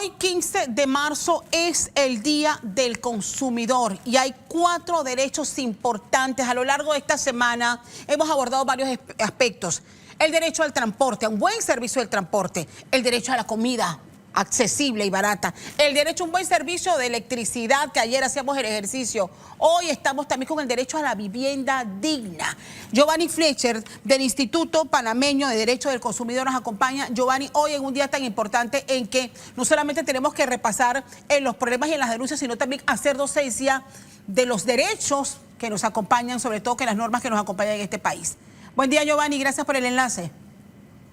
Hoy, 15 de marzo, es el Día del Consumidor y hay 4 derechos importantes. A lo largo de esta semana hemos abordado varios aspectos. El derecho al transporte, a un buen servicio del transporte. El derecho a la comida accesible y barata. El derecho a un buen servicio de electricidad, que ayer hacíamos el ejercicio. Hoy estamos también con el derecho a la vivienda digna. Giovanni Fletcher, del Instituto Panameño de Derecho del Consumidor, nos acompaña. Giovanni, hoy en un día tan importante en que no solamente tenemos que repasar en los problemas y en las denuncias, sino también hacer docencia de los derechos que nos acompañan, sobre todo que las normas que nos acompañan en este país. Buen día, Giovanni, gracias por el enlace.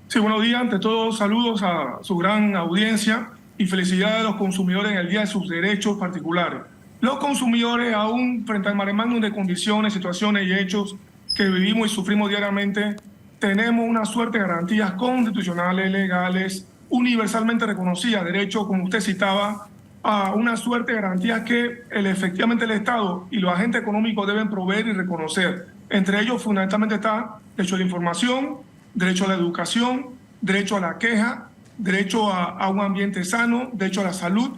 Sí, buenos días. Ante todo, saludos a su gran audiencia y felicidades a los consumidores en el Día de sus derechos particulares. Los consumidores, aún frente al maremágnum de condiciones, situaciones y hechos que vivimos y sufrimos diariamente, tenemos una suerte de garantías constitucionales, legales, universalmente reconocidas, derecho, como usted citaba, a una suerte de garantías que efectivamente el Estado y los agentes económicos deben proveer y reconocer. Entre ellos, fundamentalmente está derecho a la información, derecho a la educación, derecho a la queja, derecho a un ambiente sano, derecho a la salud,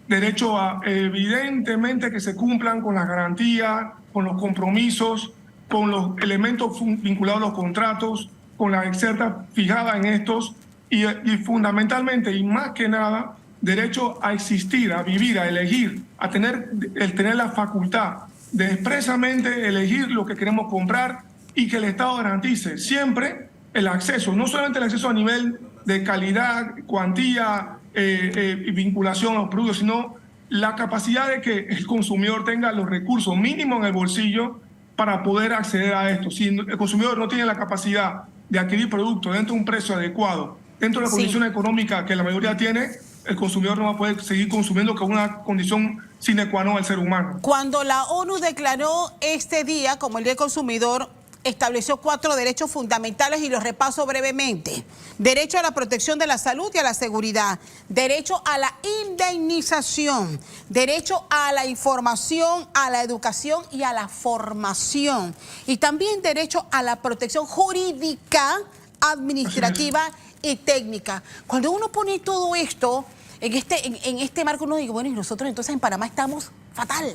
derecho a evidentemente que se cumplan con las garantías, con los compromisos, con los elementos vinculados a los contratos, con las excertas fijadas en estos y fundamentalmente y más que nada, derecho a existir, a vivir, a elegir, a tener la facultad de expresamente elegir lo que queremos comprar y que el Estado garantice siempre el acceso, no solamente el acceso a nivel de calidad, cuantía y vinculación a los productos, sino la capacidad de que el consumidor tenga los recursos mínimos en el bolsillo para poder acceder a esto. Si el consumidor no tiene la capacidad de adquirir productos dentro de un precio adecuado, dentro de la condición económica que la mayoría tiene, el consumidor no va a poder seguir consumiendo con una condición sine qua non al ser humano. Cuando la ONU declaró este día como el Día del Consumidor, estableció 4 derechos fundamentales y los repaso brevemente. Derecho a la protección de la salud y a la seguridad, derecho a la indemnización, derecho a la información, a la educación y a la formación. Y también derecho a la protección jurídica, administrativa y técnica. Cuando uno pone todo esto en este marco, uno dice, bueno, y nosotros entonces en Panamá estamos fatal.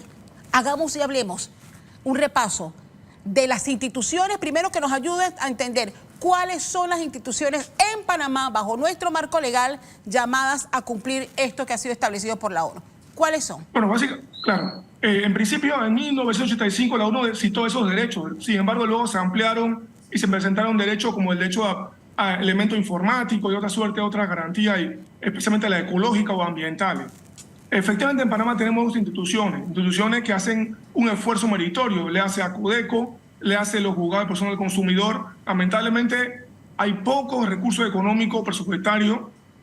Hagamos y hablemos un repaso de las instituciones, primero que nos ayuden a entender cuáles son las instituciones en Panamá, bajo nuestro marco legal, llamadas a cumplir esto que ha sido establecido por la ONU. ¿Cuáles son? Bueno, básicamente, claro, en principio en 1985 la ONU citó esos derechos, sin embargo luego se ampliaron y se presentaron derechos como el derecho a elementos informáticos y otra suerte, otras garantías, y especialmente las ecológicas o ambientales. Efectivamente, en Panamá tenemos instituciones que hacen un esfuerzo meritorio, le hace a Codeco, le hace los juzgados de protección del consumidor. Lamentablemente, hay pocos recursos económicos, presupuestarios,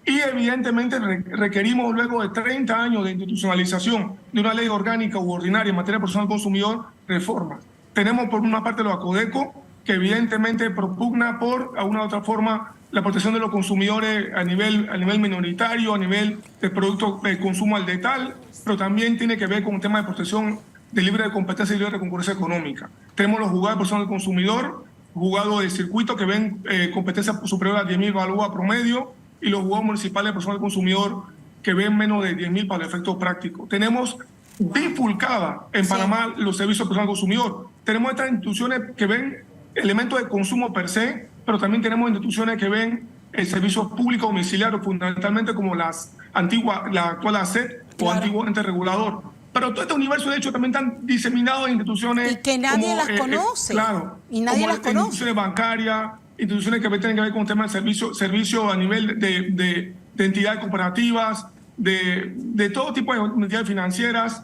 y evidentemente requerimos luego de 30 años de institucionalización de una ley orgánica u ordinaria en materia de protección del consumidor, reformas. Tenemos por una parte los Codeco, que evidentemente propugna por alguna u otra forma la protección de los consumidores a nivel minoritario, a nivel de productos de consumo al detal, pero también tiene que ver con un tema de protección de libre competencia y libre concurrencia económica. Tenemos los juzgados de protección del consumidor, juzgados de circuito que ven competencia superior a 10.000 balúa promedio, y los juzgados municipales de protección del consumidor que ven menos de 10.000 para el efecto práctico. Tenemos bifurcada en Panamá los servicios de protección del consumidor. Tenemos estas instituciones que ven elementos de consumo per se, pero también tenemos instituciones que ven el servicio público domiciliario, fundamentalmente como la actual ASET o antiguo ente regulador. Pero todo este universo, de hecho, también están diseminados en instituciones... Y que nadie las conoce. Claro. Y nadie las conoce. Instituciones bancarias, instituciones que tienen que ver con temas de servicio a nivel de entidades cooperativas, de todo tipo de entidades financieras.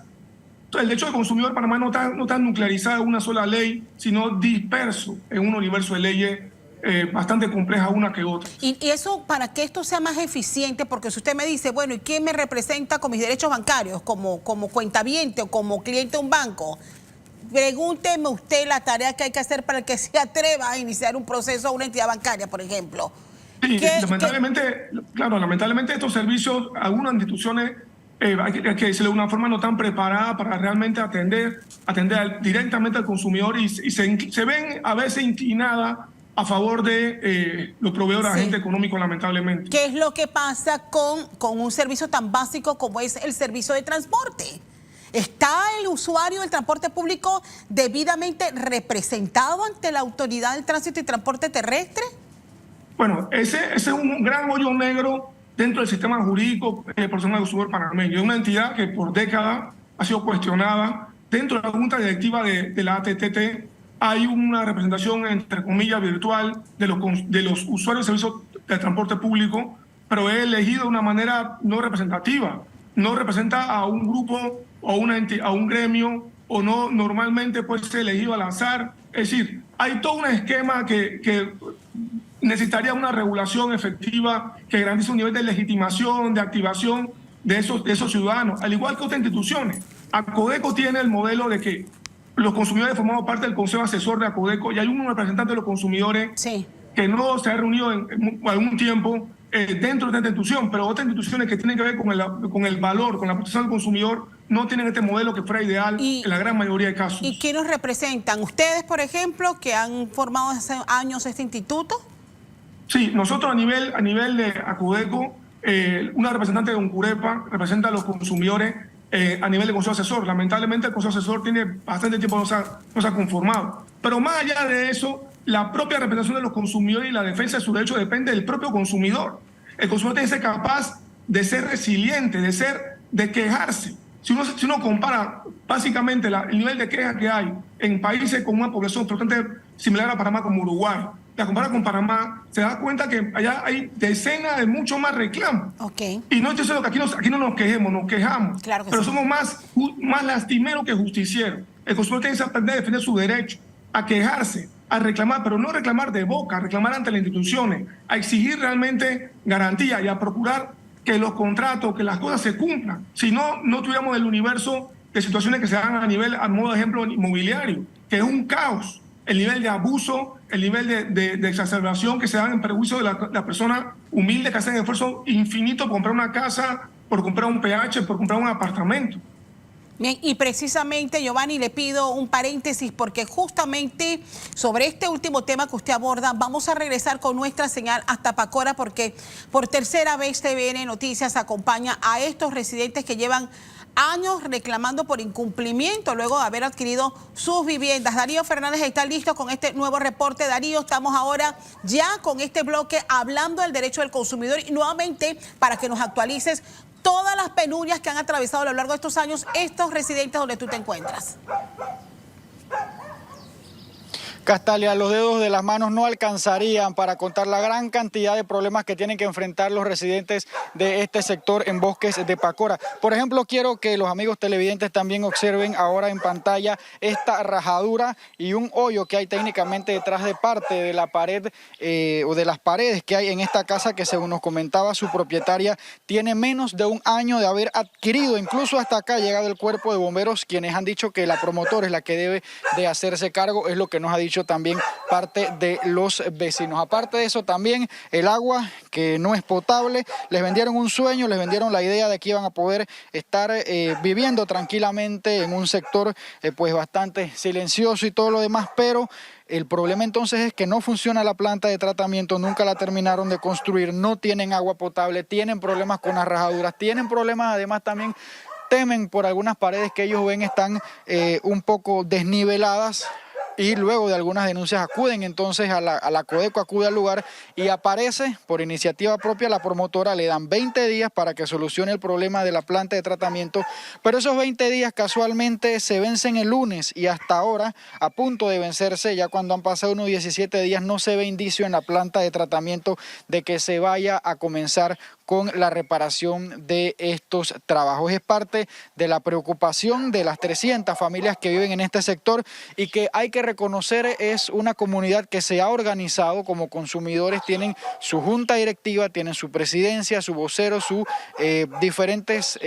El derecho del consumidor en Panamá no está nuclearizado en una sola ley, sino disperso en un universo de leyes bastante complejas una que otra. Y eso, para que esto sea más eficiente, porque si usted me dice, bueno, ¿y quién me representa con mis derechos bancarios? Como cuentaviente o como cliente de un banco. Pregúnteme usted la tarea que hay que hacer para el que se atreva a iniciar un proceso a una entidad bancaria, por ejemplo. Sí, lamentablemente estos servicios, algunas instituciones, hay que decirlo de una forma, no están preparadas para realmente atender directamente al consumidor y se ven a veces inclinadas a favor de los proveedores, Sí. agentes económicos, lamentablemente. ¿Qué es lo que pasa con un servicio tan básico como es el servicio de transporte? ¿Está el usuario del transporte público debidamente representado ante la Autoridad del Tránsito y Transporte Terrestre? Bueno, ese es un gran hoyo negro dentro del sistema jurídico personal del usuario panameño. Es una entidad que por décadas ha sido cuestionada. Dentro de la Junta Directiva de la ATTT hay una representación, entre comillas, virtual de los usuarios de servicios de transporte público, pero es elegido de una manera no representativa. No representa a un grupo o a un gremio, o no normalmente puede ser elegido al azar. Es decir, hay todo un esquema que necesitaría una regulación efectiva que garantice un nivel de legitimación, de activación de esos ciudadanos, al igual que otras instituciones. ACODECO tiene el modelo de que los consumidores formamos parte del Consejo Asesor de ACODECO y hay un representante de los consumidores que no se ha reunido en algún tiempo dentro de esta institución, pero otras instituciones que tienen que ver con el valor, con la protección del consumidor, no tienen este modelo que fuera ideal en la gran mayoría de casos. ¿Y quién nos representan? ¿Ustedes, por ejemplo, que han formado hace años este instituto? Sí, nosotros a nivel de ACODECO, una representante de UNCUREPA representa a los consumidores a nivel de Consejo Asesor. Lamentablemente el Consejo Asesor tiene bastante tiempo no se ha conformado. Pero más allá de eso, la propia representación de los consumidores y la defensa de sus derechos depende del propio consumidor. El consumidor tiene que ser capaz de ser resiliente, de quejarse. Si uno compara básicamente el nivel de quejas que hay en países con una población bastante similar a Panamá como Uruguay, la compara con Panamá, se da cuenta que allá hay decenas de muchos más reclamos. Y no estoy diciendo que aquí no nos quejemos, nos quejamos, claro que pero sí. somos más lastimeros que justicieros. El consumidor tiene que aprender a defender su derecho, a quejarse, a reclamar, pero no reclamar de boca, a reclamar ante las instituciones, a exigir realmente garantía y a procurar que los contratos, que las cosas se cumplan. Si no, no tuviéramos el universo de situaciones que se dan a modo de ejemplo inmobiliario, que es un caos. El nivel de abuso, el nivel de exacerbación que se dan en perjuicio de la persona humilde que hace un esfuerzo infinito por comprar una casa, por comprar un PH, por comprar un apartamento. Bien, y precisamente, Giovanni, le pido un paréntesis porque justamente sobre este último tema que usted aborda, vamos a regresar con nuestra señal hasta Pacora porque por tercera vez TVN Noticias acompaña a estos residentes que llevan años reclamando por incumplimiento luego de haber adquirido sus viviendas. Darío Fernández está listo con este nuevo reporte. Darío, estamos ahora ya con este bloque hablando del derecho del consumidor y nuevamente para que nos actualices todas las penurias que han atravesado a lo largo de estos años estos residentes donde tú te encuentras. Castalia, los dedos de las manos no alcanzarían para contar la gran cantidad de problemas que tienen que enfrentar los residentes de este sector en Bosques de Pacora. Por ejemplo, quiero que los amigos televidentes también observen ahora en pantalla esta rajadura y un hoyo que hay técnicamente detrás de parte de la pared o de las paredes que hay en esta casa que, según nos comentaba su propietaria, tiene menos de un año de haber adquirido. Incluso hasta acá ha llegado el cuerpo de bomberos, quienes han dicho que la promotora es la que debe de hacerse cargo, es lo que nos ha dicho también parte de los vecinos. Aparte de eso, también el agua que no es potable, les vendieron un sueño, les vendieron la idea de que iban a poder estar viviendo tranquilamente en un sector pues bastante silencioso y todo lo demás, pero el problema entonces es que no funciona la planta de tratamiento, nunca la terminaron de construir, no tienen agua potable, tienen problemas con las rajaduras, tienen problemas además también. Temen por algunas paredes que ellos ven están un poco desniveladas. Y luego de algunas denuncias acuden entonces a la CODECO, acude al lugar y aparece por iniciativa propia la promotora, le dan 20 días para que solucione el problema de la planta de tratamiento, pero esos 20 días casualmente se vencen el lunes y hasta ahora, a punto de vencerse, ya cuando han pasado unos 17 días, no se ve indicio en la planta de tratamiento de que se vaya a comenzar con la reparación de estos trabajos. Es parte de la preocupación de las 300 familias que viven en este sector y que hay que reconocer es una comunidad que se ha organizado como consumidores, tienen su junta directiva, tienen su presidencia, su vocero, sus diferentes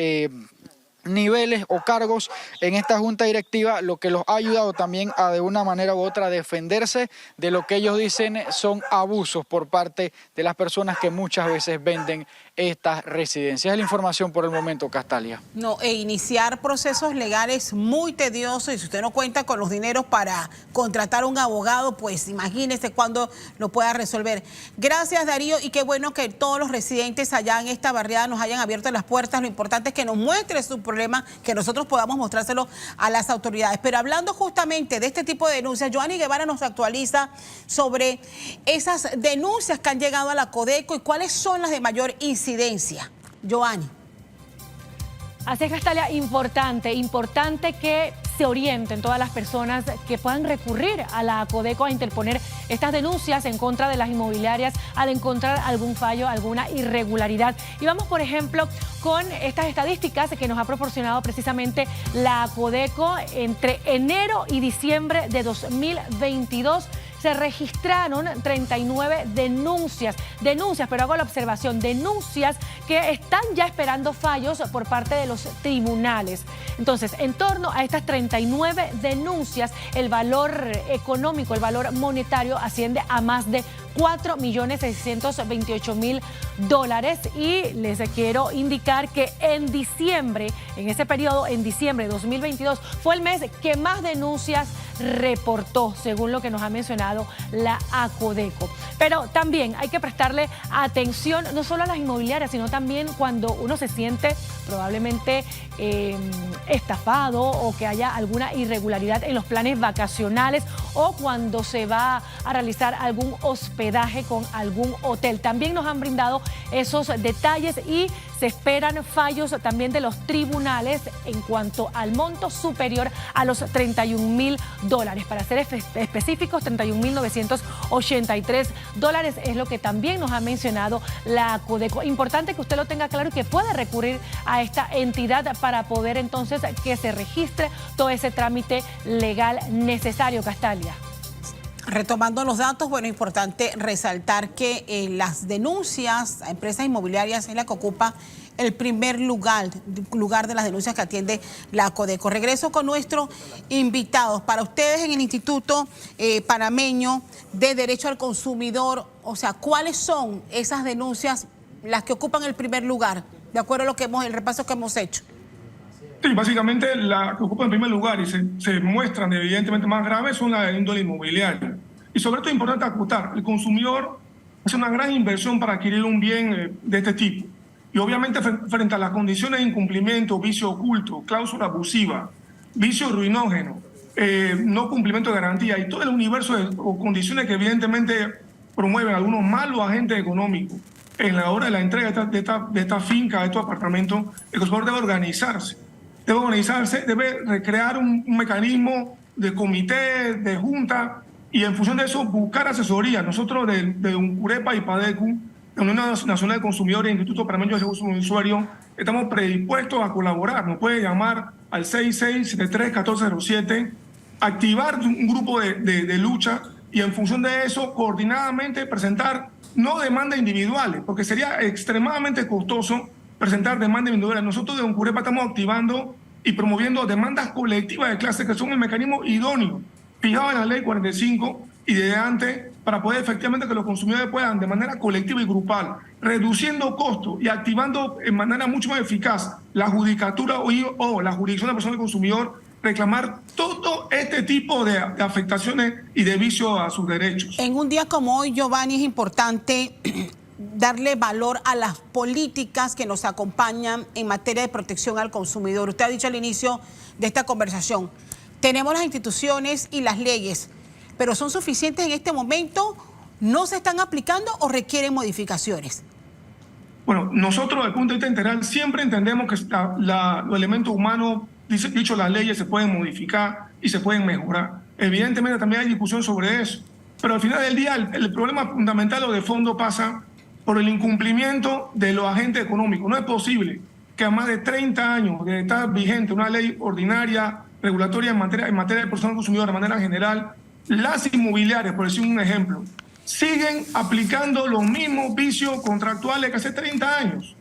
niveles o cargos en esta junta directiva, lo que los ha ayudado también a de una manera u otra defenderse de lo que ellos dicen son abusos por parte de las personas que muchas veces venden estas residencias. Es la información por el momento, Castalia. No, iniciar procesos legales muy tediosos, y si usted no cuenta con los dineros para contratar un abogado, pues imagínese cuándo lo pueda resolver. Gracias, Darío, y qué bueno que todos los residentes allá en esta barriada nos hayan abierto las puertas. Lo importante es que nos muestre su problema, que nosotros podamos mostrárselo a las autoridades. Pero hablando justamente de este tipo de denuncias, Joanny Guevara nos actualiza sobre esas denuncias que han llegado a la Codeco y cuáles son las de mayor incidencia. Joanny. Así es, Castalia, importante que se orienten todas las personas que puedan recurrir a la Codeco a interponer estas denuncias en contra de las inmobiliarias al encontrar algún fallo, alguna irregularidad. Y vamos, por ejemplo, con estas estadísticas que nos ha proporcionado precisamente la Codeco. Entre enero y diciembre de 2022 se registraron 39 denuncias, pero hago la observación, denuncias que están ya esperando fallos por parte de los tribunales. Entonces, en torno a estas 39 denuncias, el valor económico, el valor monetario asciende a más de $4.628.000, y les quiero indicar que en diciembre, en ese periodo, en diciembre de 2022, fue el mes que más denuncias reportó, según lo que nos ha mencionado la Codeco. Pero también hay que prestarle atención no solo a las inmobiliarias, sino también cuando uno se siente probablemente estafado, o que haya alguna irregularidad en los planes vacacionales, o cuando se va a realizar algún hospedaje con algún hotel. También nos han brindado esos detalles y se esperan fallos también de los tribunales en cuanto al monto superior a los $31.000. Para ser específicos, $31.983 es lo que también nos ha mencionado la Codeco. Importante que usted lo tenga claro y que pueda recurrir a esta entidad para poder entonces que se registre todo ese trámite legal necesario, Castalia. Retomando los datos, bueno, importante resaltar que las denuncias a empresas inmobiliarias es la que ocupa el primer lugar de las denuncias que atiende la Codeco. Regreso con nuestros invitados. Para ustedes en el Instituto Panameño de Derecho al Consumidor, o sea, ¿cuáles son esas denuncias las que ocupan el primer lugar, de acuerdo a lo que el repaso que hemos hecho? Sí, básicamente la que ocupa en primer lugar y se muestran evidentemente más graves son las de índole inmobiliaria. Y sobre todo es importante acotar, el consumidor hace una gran inversión para adquirir un bien de este tipo. Y obviamente frente a las condiciones de incumplimiento, vicio oculto, cláusula abusiva, vicio ruinógeno, no cumplimiento de garantía y todo el universo de condiciones que evidentemente promueven algunos malos agentes económicos en la hora de la entrega de esta finca, de estos apartamentos, el consumidor debe organizarse, debe recrear un mecanismo de comité, de junta, y en función de eso buscar asesoría. Nosotros de UNCUREPA y PADECU, la Unión Nacional de Consumidores e Instituto Panameño de Seguros de Usuario, estamos predispuestos a colaborar. Nos puede llamar al 6673-1407, activar un grupo de lucha, y en función de eso, coordinadamente presentar no demandas individuales, porque sería extremadamente costoso presentar demandas individuales. Nosotros de UNCUREPA estamos activando y promoviendo demandas colectivas de clase, que son el mecanismo idóneo fijado en la ley 45 y de antes, para poder efectivamente que los consumidores puedan de manera colectiva y grupal, reduciendo costos y activando en manera mucho más eficaz la judicatura o la jurisdicción de la persona del consumidor, reclamar todo este tipo de afectaciones y de vicio a sus derechos. En un día como hoy, Giovanni, es importante darle valor a las políticas que nos acompañan en materia de protección al consumidor. Usted ha dicho al inicio de esta conversación, tenemos las instituciones y las leyes, pero ¿son suficientes en este momento? ¿No se están aplicando o requieren modificaciones? Bueno, nosotros desde el punto de vista integral siempre entendemos que los elementos humanos, dicho las leyes, se pueden modificar y se pueden mejorar. Evidentemente también hay discusión sobre eso, pero al final del día el problema fundamental o de fondo pasa por el incumplimiento de los agentes económicos. No es posible que a más de 30 años de estar vigente una ley ordinaria, regulatoria en materia de protección al consumidor de manera general, las inmobiliarias, por decir un ejemplo, siguen aplicando los mismos vicios contractuales que hace 30 años.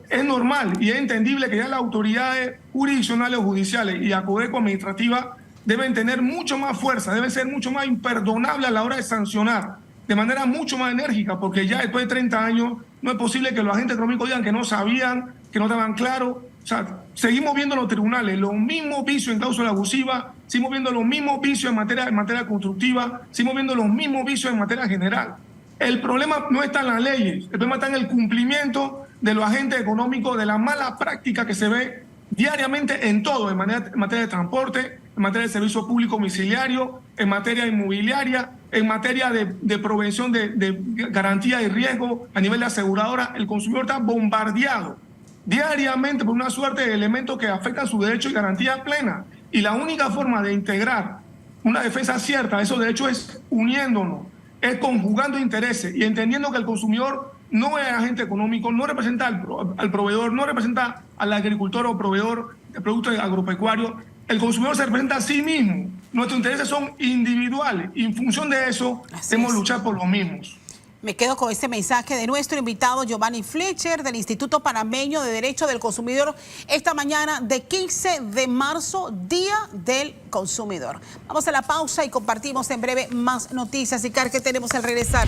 Es normal y es entendible que ya las autoridades jurisdiccionales o judiciales y la Codeco administrativa deben tener mucho más fuerza, deben ser mucho más imperdonables a la hora de sancionar de manera mucho más enérgica, porque ya después de 30 años no es posible que los agentes económicos digan que no sabían, que no estaban claros. O sea, seguimos viendo en los tribunales los mismos vicios en cláusula abusiva, seguimos viendo los mismos vicios en materia constructiva, seguimos viendo los mismos vicios en materia general. El problema no está en las leyes, el problema está en el cumplimiento de los agentes económicos, de la mala práctica que se ve diariamente en todo, en materia de transporte, en materia de servicio público domiciliario, en materia inmobiliaria, en materia de prevención de garantía y riesgo a nivel de aseguradora. El consumidor está bombardeado diariamente por una suerte de elementos que afectan su derecho y garantía plena. Y la única forma de integrar una defensa cierta de esos derechos es uniéndonos, es conjugando intereses y entendiendo que el consumidor no es agente económico, no representa al proveedor, no representa al agricultor o proveedor de productos agropecuarios. El consumidor se representa a sí mismo. Nuestros intereses son individuales y en función de eso debemos luchar por los mismos. Me quedo con este mensaje de nuestro invitado Giovanni Fletcher del Instituto Panameño de Derecho del Consumidor esta mañana de 15 de marzo, Día del Consumidor. Vamos a la pausa y compartimos en breve más noticias. Icar, ¿qué tenemos al regresar?